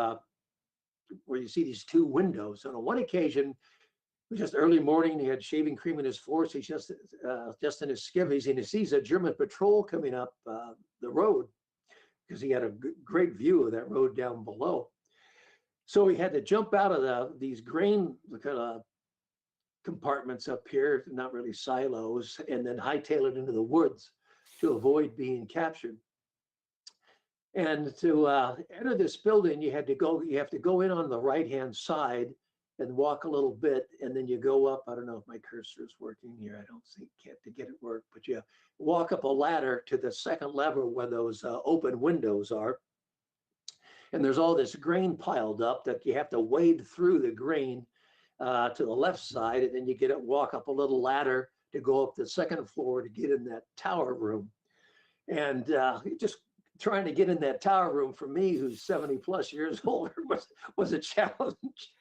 Speaker 2: where you see these two windows. And on one occasion, it was just early morning, he had shaving cream in his force. He's just in his skivvies, and he sees a German patrol coming up the road because he had a great view of that road down below. So he had to jump out of these grain kind of compartments up here, not really silos, and then hightail it into the woods to avoid being captured. And to enter this building, you have to go in on the right-hand side and walk a little bit, and then you go up. I don't know if my cursor is working here. I don't think to get it work, but you walk up a ladder to the second level where those open windows are. And there's all this grain piled up that you have to wade through the grain to the left side, and then you walk up a little ladder to go up the second floor to get in that tower room. And just trying to get in that tower room for me, who's 70 plus years older, was a challenge.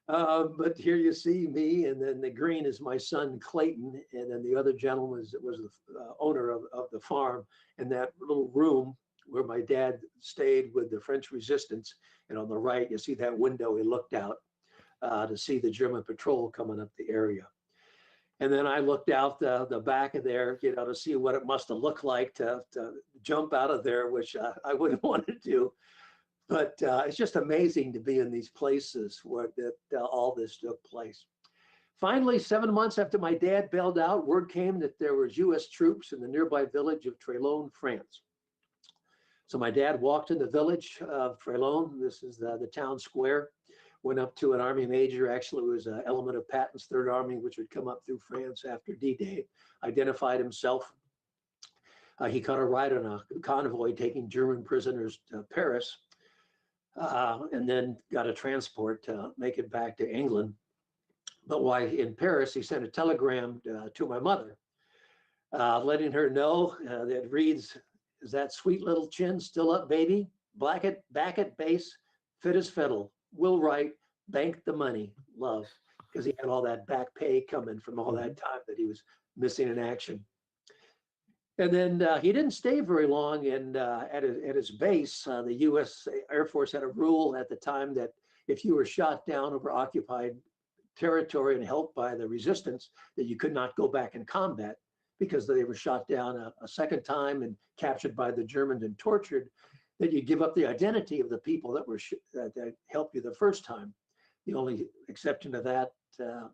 Speaker 2: But here you see me, and then the green is my son Clayton, and then the other gentleman was the owner of the farm. And that little room where my dad stayed with the French resistance, and on the right you see that window he looked out to see the German patrol coming up the area. And then I looked out the back of there, to see what it must have looked like to jump out of there, which I wouldn't want to do. But it's just amazing to be in these places where all this took place. Finally, 7 months after my dad bailed out, word came that there was U.S. troops in the nearby village of Trélone, France. So my dad walked in the village of Trélone. This is the town square. Went up to an Army major. Actually, it was an element of Patton's Third Army, which would come up through France after D-Day. Identified himself. He caught a ride on a convoy taking German prisoners to Paris, and then got a transport to make it back to England. But while in Paris, he sent a telegram to my mother, letting her know that it reads, "Is that sweet little chin still up, baby? Back at base, fit as fiddle. Will write, bank the money, love," because he had all that back pay coming from all that time that he was missing in action. And then he didn't stay very long at his base. The U.S. Air Force had a rule at the time that if you were shot down over occupied territory and helped by the resistance, that you could not go back in combat because they were shot down a second time and captured by the Germans and tortured, that you give up the identity of the people that were that helped you the first time. The only exception to that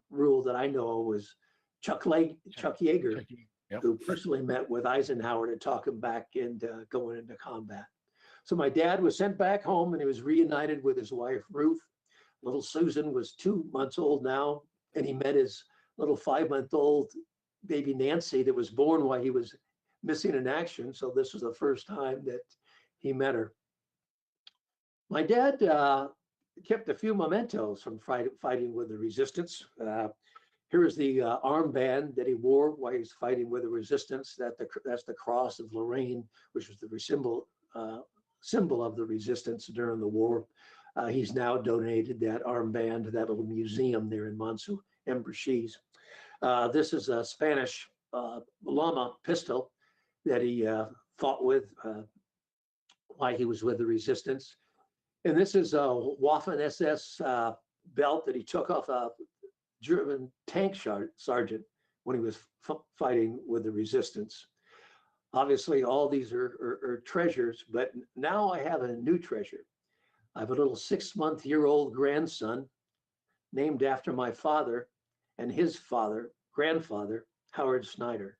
Speaker 2: rule that I know was Chuck Yeager,
Speaker 1: Yep.
Speaker 2: who personally met with Eisenhower to talk him back into going into combat. So my dad was sent back home, and he was reunited with his wife, Ruth. Little Susan was 2 months old now, and he met his little 5-month-old baby Nancy that was born while he was missing in action. So this was the first time that he met her. My dad kept a few mementos from fighting with the resistance. Here is the armband that he wore while he was fighting with the resistance. That's the Cross of Lorraine, which was the symbol of the resistance during the war. He's now donated that armband to that little museum there in Monceau embouchure. This is a Spanish llama pistol that he fought with while he was with the resistance. And this is a Waffen SS belt that he took off a German tank sergeant when he was fighting with the resistance. Obviously, all these are treasures, but now I have a new treasure. I have a little 6-month-old grandson named after my father and his grandfather, Howard Snyder.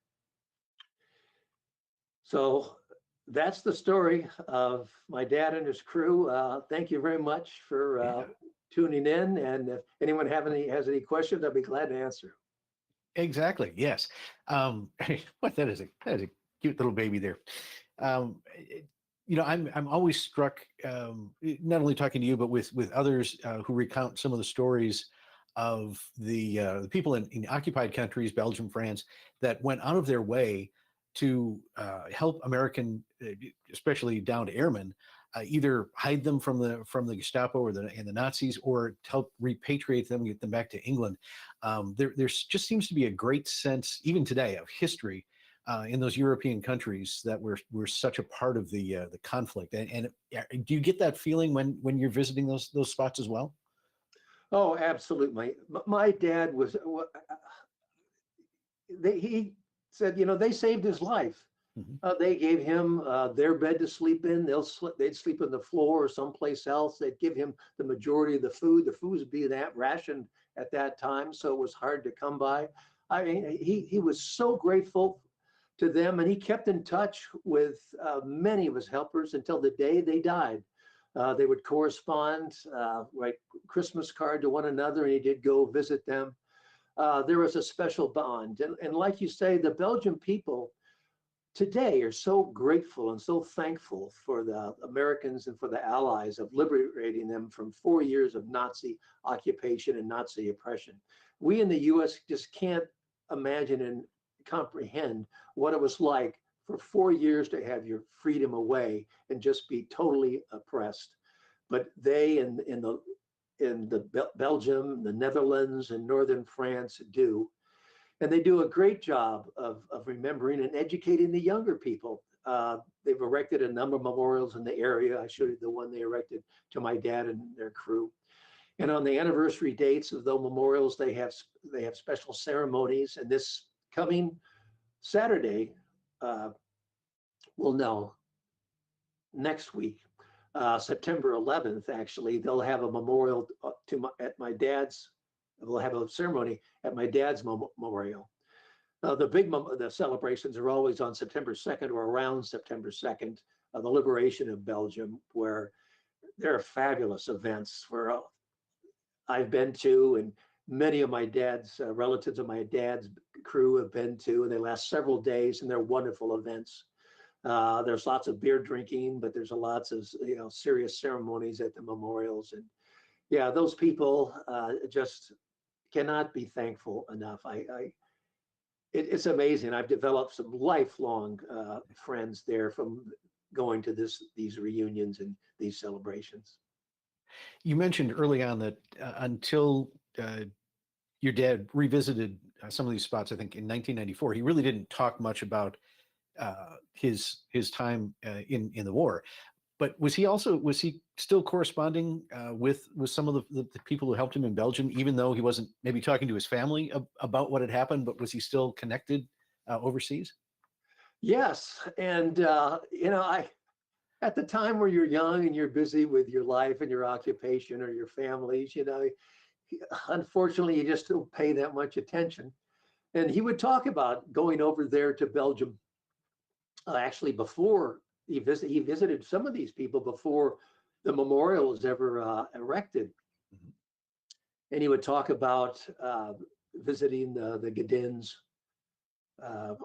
Speaker 2: So that's the story of my dad and his crew. Thank you very much for tuning in. And if anyone has any questions, I'll be glad to answer.
Speaker 1: Exactly. Yes. What that is a cute little baby there. I'm always struck, not only talking to you, but with others who recount some of the stories of the people in occupied countries, Belgium, France, that went out of their way to help American, especially down to airmen, either hide them from the Gestapo or the Nazis, or help repatriate them and get them back to England. There just seems to be a great sense, even today, of history in those European countries that were such a part of the conflict. And do you get that feeling when you're visiting those spots as well?
Speaker 2: Oh, absolutely. My dad was. He said, they saved his life.
Speaker 1: Mm-hmm.
Speaker 2: They gave him their bed to sleep in. They'd sleep on the floor or someplace else. They'd give him the majority of the food. The food would be that rationed at that time, so it was hard to come by. I mean, he was so grateful to them, and he kept in touch with many of his helpers until the day they died. They would correspond, write Christmas card to one another, and he did go visit them. There was a special bond. And like you say, the Belgian people today are so grateful and so thankful for the Americans and for the Allies of liberating them from 4 years of Nazi occupation and Nazi oppression. We in the US just can't imagine and comprehend what it was like for 4 years to have your freedom away and just be totally oppressed. But they in Belgium, the Netherlands, and northern France do. And they do a great job of remembering and educating the younger people. They've erected a number of memorials in the area. I showed you the one they erected to my dad and their crew. And on the anniversary dates of the memorials, they have special ceremonies. And this coming Saturday, next week, September 11th, actually, they'll have a memorial we'll have a ceremony at my dad's memorial. The celebrations are always on September 2nd or around September 2nd, the liberation of Belgium, where there are fabulous events where I've been to, and many of my dad's relatives of my dad's crew have been to, and they last several days, and they're wonderful events. There's lots of beer drinking, but there's lots of serious ceremonies at the memorials, and yeah, those people just cannot be thankful enough. It's amazing. I've developed some lifelong friends there from going to these reunions and these celebrations.
Speaker 1: You mentioned early on that until your dad revisited some of these spots, I think in 1994, he really didn't talk much about his time in the war. But was he still corresponding with some of the people who helped him in Belgium, even though he wasn't maybe talking to his family about what had happened, but was he still connected overseas?
Speaker 2: Yes. And, at the time where you're young and you're busy with your life and your occupation or your families, unfortunately, you just don't pay that much attention. And he would talk about going over there to Belgium, actually before he visited some of these people before the memorial was ever erected. Mm-hmm. And he would talk about visiting the Gadins,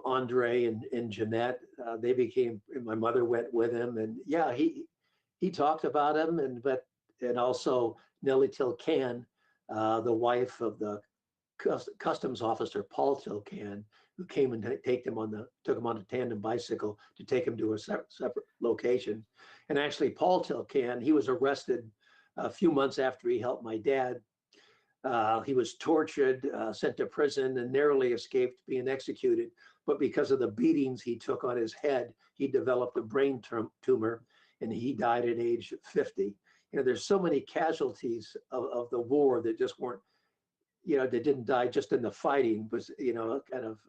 Speaker 2: Andre and Jeanette. They became, my mother went with him, and yeah, he talked about him, and also Nellie Tilcan, the wife of the customs officer Paul Tilcan, who came and took him on a tandem bicycle to take him to a separate location. And actually, Paul Tilcan, he was arrested a few months after he helped my dad He was tortured, sent to prison, and narrowly escaped being executed. But because of the beatings he took on his head, he developed a brain tumor, and he died at age 50. There's so many casualties of the war that just weren't, they didn't die just in the fighting, was, kind of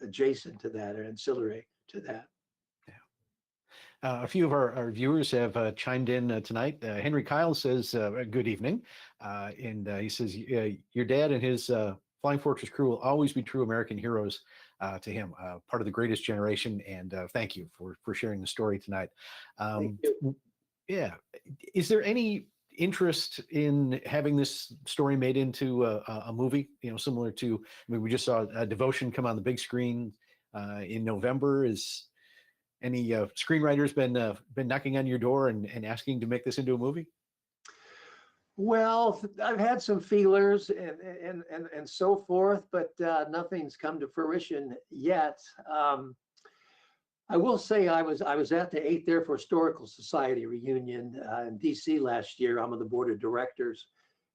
Speaker 2: adjacent to that or ancillary to that.
Speaker 1: A few of our viewers have chimed in tonight. Henry Kyle says, good evening. And he says, your dad and his Flying Fortress crew will always be true American heroes to him, part of the greatest generation. And thank you for sharing the story tonight.
Speaker 2: Thank you.
Speaker 1: Yeah. Is there any interest in having this story made into a movie, similar to, we just saw Devotion come on the big screen in November. Is any screenwriters been knocking on your door and asking to make this into a movie?
Speaker 2: Well, I've had some feelers and so forth, but nothing's come to fruition yet. I will say I was at the 8th Air Force Historical Society reunion in DC last year. I'm on the board of directors,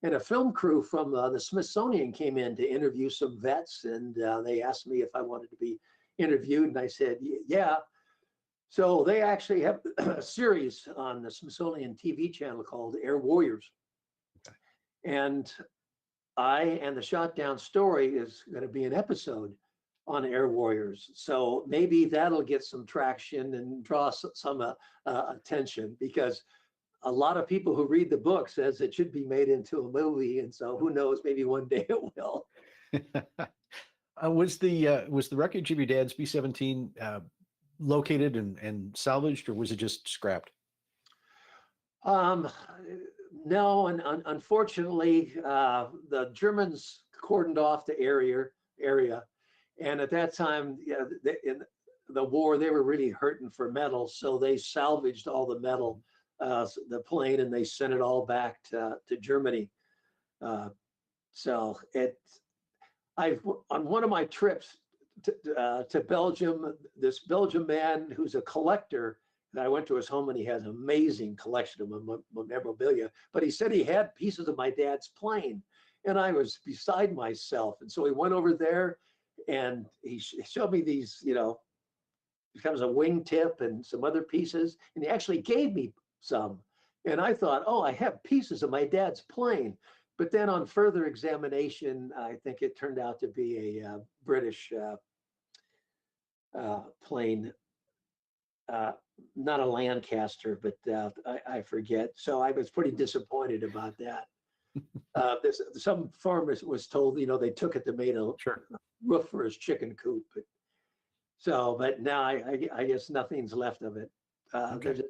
Speaker 2: and a film crew from the Smithsonian came in to interview some vets, and they asked me if I wanted to be interviewed, and I said, yeah. So they actually have a series on the Smithsonian TV channel called Air Warriors. Okay. And the Shot Down story is going to be an episode on Air Warriors. So maybe that'll get some traction and draw some attention, because a lot of people who read the book says it should be made into a movie. And so who knows, maybe one day it will.
Speaker 1: Was the wreckage of your dad's B-17 located and salvaged, or was it just scrapped?
Speaker 2: No, and unfortunately, the Germans cordoned off the area, and at that time, in the war, they were really hurting for metal, so they salvaged all the metal, the plane, and they sent it all back to Germany. So on one of my trips to Belgium, this Belgian man who's a collector, and I went to his home, and he has an amazing collection of memorabilia, but he said he had pieces of my dad's plane, and I was beside myself. And so we went over there, and he showed me these, becomes a wingtip and some other pieces, and he actually gave me some. And I thought, oh, I have pieces of my dad's plane. But then on further examination, I think it turned out to be a British plane, not a Lancaster, but I forget. So I was pretty disappointed about that. Some farmer was told, they took it to make a roof for his chicken coop. But now I guess nothing's left of it.
Speaker 1: Okay.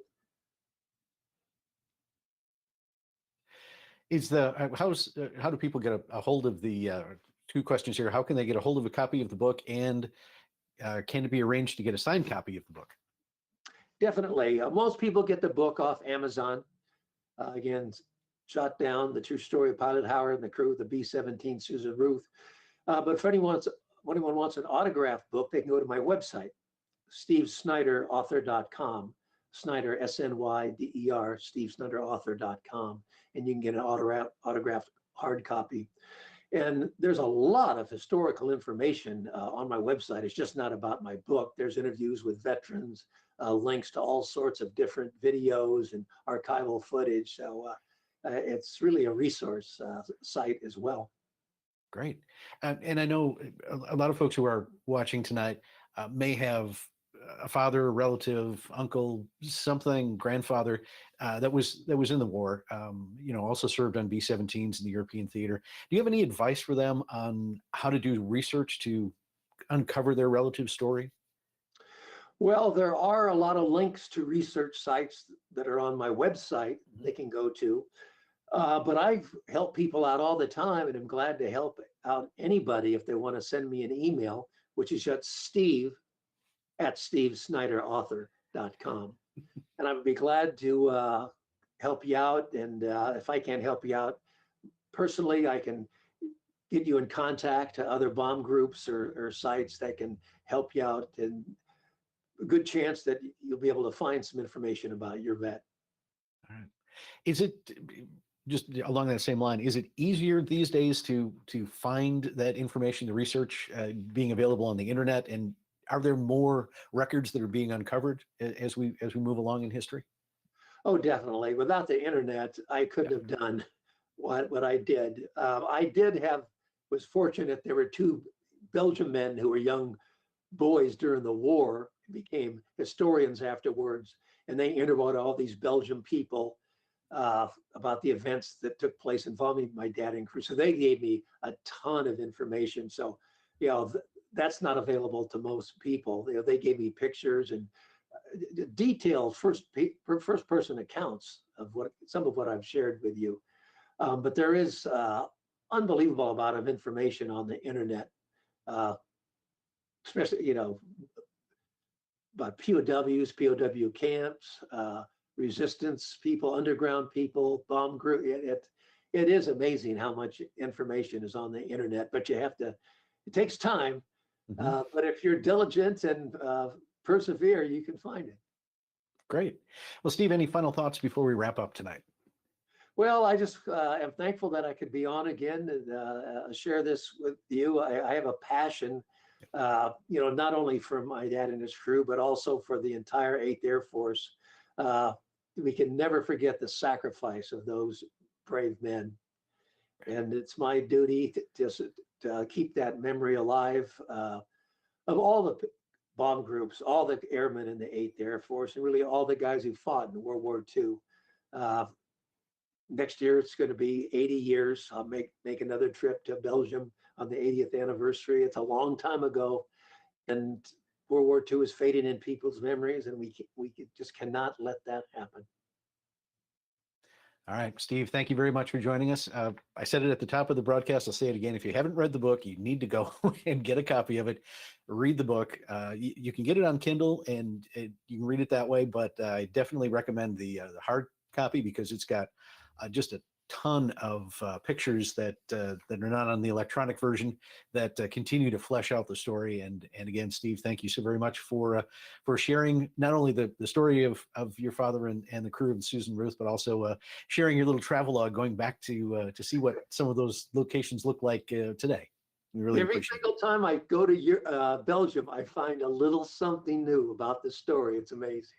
Speaker 1: How do people get a hold of the two questions here? How can they get a hold of a copy of the book, and can it be arranged to get a signed copy of the book?
Speaker 2: Definitely. Most people get the book off Amazon. Again, Shot Down, the true story of Pilot Howard and the crew of the B-17 Susan Ruth. But if anyone wants an autographed book, they can go to my website, stevesnyderauthor.com. Snyder, S-N-Y-D-E-R, stevesnyderauthor.com, and you can get an autographed hard copy. And there's a lot of historical information on my website. It's just not about my book. There's interviews with veterans, links to all sorts of different videos and archival footage. So it's really a resource site as well.
Speaker 1: Great. And I know a lot of folks who are watching tonight may have a father, a relative, uncle, something, grandfather that was in the war, also served on B-17s in the European theater. Do you have any advice for them on how to do research to uncover their relative story?
Speaker 2: Well, there are a lot of links to research sites that are on my website they can go to. But I've helped people out all the time, and I'm glad to help out anybody if they want to send me an email, which is just steve@stevesnyderauthor.com. And I would be glad to help you out. And if I can't help you out personally, I can get you in contact to other bomb groups or sites that can help you out. And a good chance that you'll be able to find some information about your vet.
Speaker 1: All right. Is it just along that same line, is it easier these days to find that information, the research being available on the internet, and are there more records that are being uncovered as we move along in history?
Speaker 2: Oh, definitely. Without the internet, I couldn't have done what I did. Was fortunate. There were two Belgian men who were young boys during the war, became historians afterwards, and they interviewed all these Belgian people about the events that took place involving my dad and crew. So they gave me a ton of information. So, that's not available to most people. They gave me pictures and detailed first person accounts of some of what I've shared with you. But there is unbelievable amount of information on the internet, especially about POWs, POW camps, resistance people, underground people, bomb group. It is amazing how much information is on the internet, but it takes time. But if you're diligent and persevere, you can find it.
Speaker 1: Great. Well, Steve, any final thoughts before we wrap up tonight?
Speaker 2: Well, I just am thankful that I could be on again and share this with you. I have a passion, not only for my dad and his crew, but also for the entire 8th Air Force. We can never forget the sacrifice of those brave men. And it's my duty to keep that memory alive of all the bomb groups, all the airmen in the 8th Air Force, and really all the guys who fought in World War II. Next year, it's going to be 80 years. I'll make another trip to Belgium on the 80th anniversary. It's a long time ago, and World War II is fading in people's memories, and we just cannot let that happen.
Speaker 1: All right, Steve, thank you very much for joining us. I said it at the top of the broadcast. I'll say it again. If you haven't read the book, you need to go and get a copy of it. Read the book. You can get it on Kindle, and you can read it that way, but I definitely recommend the hard copy because it's got just a ton of pictures that are not on the electronic version that continue to flesh out the story. And again, Steve, thank you so very much for sharing not only the story of your father and the crew of Susan Ruth, but also sharing your little travelogue going back to see what some of those locations look like today. We really
Speaker 2: Every single time I go to Belgium, I find a little something new about the story. It's amazing.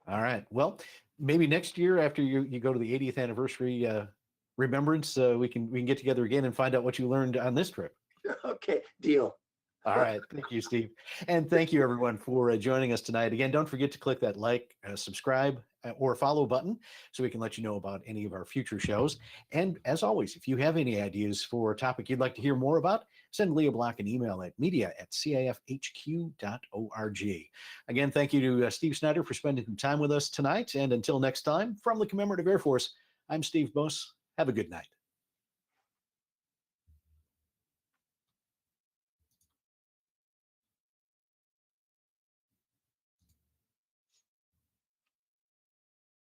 Speaker 1: All right. Well, maybe next year after you go to the 80th anniversary remembrance, we can get together again and find out what you learned on this trip.
Speaker 2: Okay, deal.
Speaker 1: All right. Thank you, Steve. And thank you, everyone, for joining us tonight. Again, don't forget to click that like, subscribe, or follow button so we can let you know about any of our future shows. And as always, if you have any ideas for a topic you'd like to hear more about, send Leah Block an email at media@cafhq.org. Again, thank you to Steve Snyder for spending some time with us tonight. And until next time, from the Commemorative Air Force, I'm Steve Bose. Have a good night.